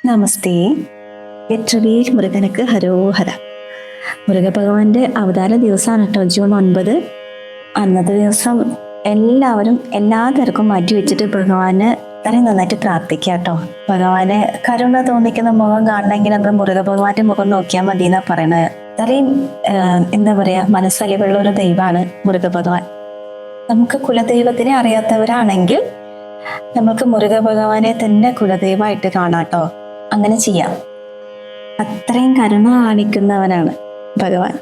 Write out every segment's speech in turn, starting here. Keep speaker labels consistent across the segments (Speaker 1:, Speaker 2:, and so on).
Speaker 1: നമസ്തേ. വെട്രിവേൽ മുരുകനക്ക് ഹരോഹര. മുരുക ഭഗവാന്റെ അവതാര ദിവസമാണ് കേട്ടോ ജൂൺ 9. അന്നത്തെ ദിവസം എല്ലാവരും എല്ലാ തിരക്കും മാറ്റി വെച്ചിട്ട് ഭഗവാന് അത്രയും നന്നായിട്ട് പ്രാർത്ഥിക്കുക കേട്ടോ. ഭഗവാന് കരുണ തോന്നിക്കുന്ന മുഖം കാണണമെങ്കിൽ നമ്മൾ മുരുക ഭഗവാന്റെ മുഖം നോക്കിയാൽ മതി എന്നാ പറയണത്. അത്രയും എന്താ പറയാ, മനസ്സലിവുള്ള ഒരു ദൈവമാണ് മുരുക ഭഗവാൻ. നമുക്ക് കുലദൈവത്തിനെ അറിയാത്തവരാണെങ്കിൽ നമുക്ക് മുരുക ഭഗവാനെ തന്നെ കുലദൈവമായിട്ട് കാണാട്ടോ. അങ്ങനെ ചെയ്യാം. അത്രയും കരുണ കാണിക്കുന്നവനാണ് ഭഗവാൻ.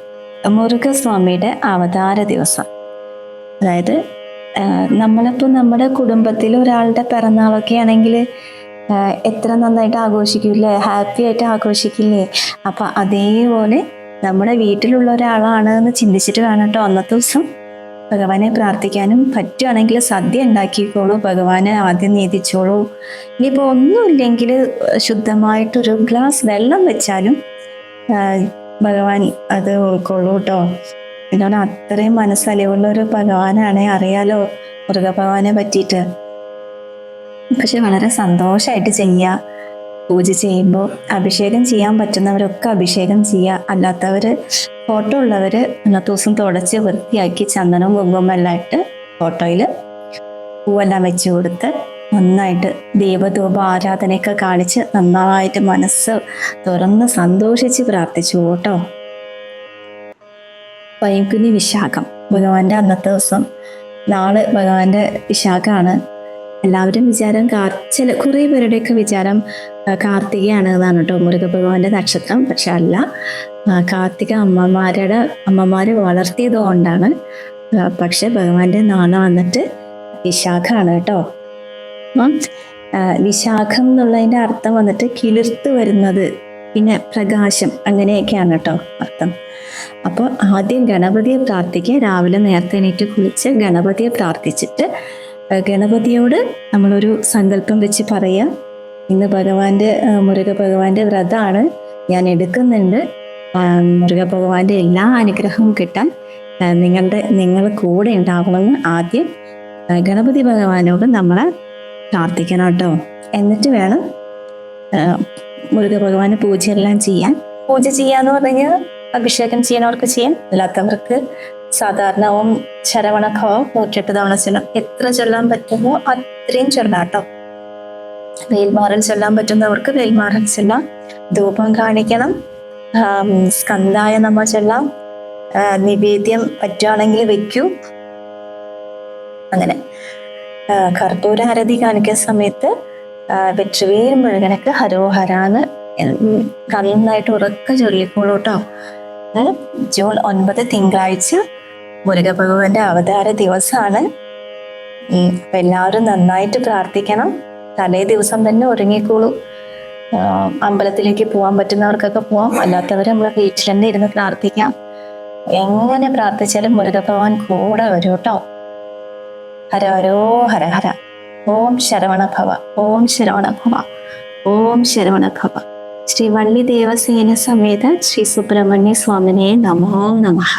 Speaker 1: മുരുകസ്വാമിയുടെ അവതാര ദിവസം, അതായത് നമ്മളിപ്പോൾ നമ്മുടെ കുടുംബത്തിൽ ഒരാളുടെ പിറന്നാളൊക്കെ ആണെങ്കിൽ എത്ര നന്നായിട്ട് ആഘോഷിക്കില്ലേ, ഹാപ്പി ആയിട്ട് ആഘോഷിക്കില്ലേ. അപ്പൊ അതേപോലെ നമ്മുടെ വീട്ടിലുള്ള ഒരാളാണ് എന്ന് ചിന്തിച്ചിട്ട് വേണം കേട്ടോ അന്നത്തെ ദിവസം ഭഗവാനെ പ്രാർത്ഥിക്കാനും. പറ്റുകയാണെങ്കിൽ സദ്യ ഉണ്ടാക്കിക്കോളൂ, ഭഗവാനെ ആദ്യം നീതിച്ചോളൂ. ഇനിയിപ്പോൾ ഒന്നുമില്ലെങ്കിൽ ശുദ്ധമായിട്ടൊരു ഗ്ലാസ് വെള്ളം വെച്ചാലും ഭഗവാൻ അത് ഉൾക്കൊള്ളൂ കേട്ടോ. എന്താണ് അത്രയും മനസ്സലിവുള്ള ഒരു ഭഗവാനാണ്, അറിയാലോ മുരുക ഭഗവാനെ പറ്റിയിട്ട്. പക്ഷെ വളരെ സന്തോഷമായിട്ട് ചെയ്യുക. പൂജ ചെയ്യുമ്പോൾ അഭിഷേകം ചെയ്യാൻ പറ്റുന്നവരൊക്കെ അഭിഷേകം ചെയ്യുക. അല്ലാത്തവര്, ഫോട്ടോ ഉള്ളവര് അന്നത്തെ ദിവസം തുടച്ച് വൃത്തിയാക്കി ചന്ദനവും കുങ്കുമം എല്ലാം ഇട്ട് ഫോട്ടോയിൽ പൂവെല്ലാം വെച്ച് കൊടുത്ത് നന്നായിട്ട് ദൈവധൂപ ആരാധനയൊക്കെ കാണിച്ച് നന്നായിട്ട് മനസ്സ് തുറന്ന് സന്തോഷിച്ച് പ്രാർത്ഥിച്ചു കേട്ടോ. പൈങ്കുനി വിശാഖം ഭഗവാന്റെ അന്നത്തെ ദിവസം. നാളെ ഭഗവാന്റെ വിശാഖമാണ്. എല്ലാവരും വിചാരം കുറേ പേരുടെയൊക്കെ വിചാരം കാർത്തികയാണ് എന്നാണ് കേട്ടോ മുരുക ഭഗവാന്റെ നക്ഷത്രം. പക്ഷെ അല്ല, കാർത്തിക അമ്മമാരെ വളർത്തിയത് കൊണ്ടാണ്. പക്ഷെ ഭഗവാന്റെ നാളെ വന്നിട്ട് വിശാഖമാണ് കേട്ടോ. വിശാഖം എന്നുള്ളതിന്റെ അർത്ഥം വന്നിട്ട് കിളിർത്ത് വരുന്നത്, പിന്നെ പ്രകാശം, അങ്ങനെയൊക്കെയാണ് കേട്ടോ അർത്ഥം. അപ്പോൾ ആദ്യം ഗണപതിയെ പ്രാർത്ഥിക്കുക. രാവിലെ നേരത്തെ എണീറ്റ് കുളിച്ച് ഗണപതിയെ പ്രാർത്ഥിച്ചിട്ട് ഗണപതിയോട് നമ്മളൊരു സങ്കല്പം വെച്ച് പറയുക, ഇന്ന് മുരുക ഭഗവാന്റെ വ്രതമാണ്, ഞാൻ എടുക്കുന്നുണ്ട്. മുരുക ഭഗവാന്റെ എല്ലാ അനുഗ്രഹവും കിട്ടാൻ നിങ്ങൾ കൂടെ ഉണ്ടാവണമെന്ന് ആദ്യം ഗണപതി ഭഗവാനോട് നമ്മളെ പ്രാർത്ഥിക്കണം കേട്ടോ. എന്നിട്ട് വേണം മുരുക ഭഗവാന് പൂജയെല്ലാം ചെയ്യാൻ. പൂജ ചെയ്യാന്ന് പറഞ്ഞാൽ അഭിഷേകം ചെയ്യുന്നവർക്ക് ചെയ്യാൻ, അല്ലാത്തവർക്ക് സാധാരണ ഓം ശരവണഭവ 108 തവണ ചൊല്ലാം. എത്ര ചൊല്ലാൻ പറ്റുമോ അത്രയും ചൊല്ലാട്ടോ. വേൽമാറൽ ചൊല്ലാൻ പറ്റുന്നവർക്ക് വേൽമാറൽ ചൊല്ലാം. ധൂപം കാണിക്കണം. സ്കന്ധായ നമഃ ചൊല്ലാം. നിവേദ്യം പറ്റുകയാണെങ്കിൽ വെക്കൂ. അങ്ങനെ കർപ്പൂര ആരതി കാണിക്കുന്ന സമയത്ത് വെട്രിവേൽ മുരുകനക്ക് ഹരോഹരാന്ന് നന്നായിട്ട് ഉറക്കെ ചൊല്ലിക്കോളൂ കേട്ടോ. ജൂൺ 9 തിങ്കളാഴ്ച മുരുക ഭഗവാന്റെ അവതാര ദിവസമാണ്. അപ്പൊ എല്ലാവരും നന്നായിട്ട് പ്രാർത്ഥിക്കണം. തലേ ദിവസം തന്നെ ഒരുങ്ങിക്കോളൂ. അമ്പലത്തിലേക്ക് പോകാൻ പറ്റുന്നവർക്കൊക്കെ പോവാം, അല്ലാത്തവർ നമ്മളെ വീട്ടിൽ തന്നെ ഇരുന്ന് പ്രാർത്ഥിക്കാം. എങ്ങനെ പ്രാർത്ഥിച്ചാലും മുരുക ഭഗവാൻ കൂടെ വരും കേട്ടോ. ഹര ഹരോ ഹര ഹര. ഓം ശരവണഭവ, ഓം ശരവണഭവ, ഓം ശരവണഭവ. ശ്രീ വള്ളി ദേവസേന സമേത ശ്രീ സുബ്രഹ്മണ്യ സ്വാമിനെ നമോ നമഃ.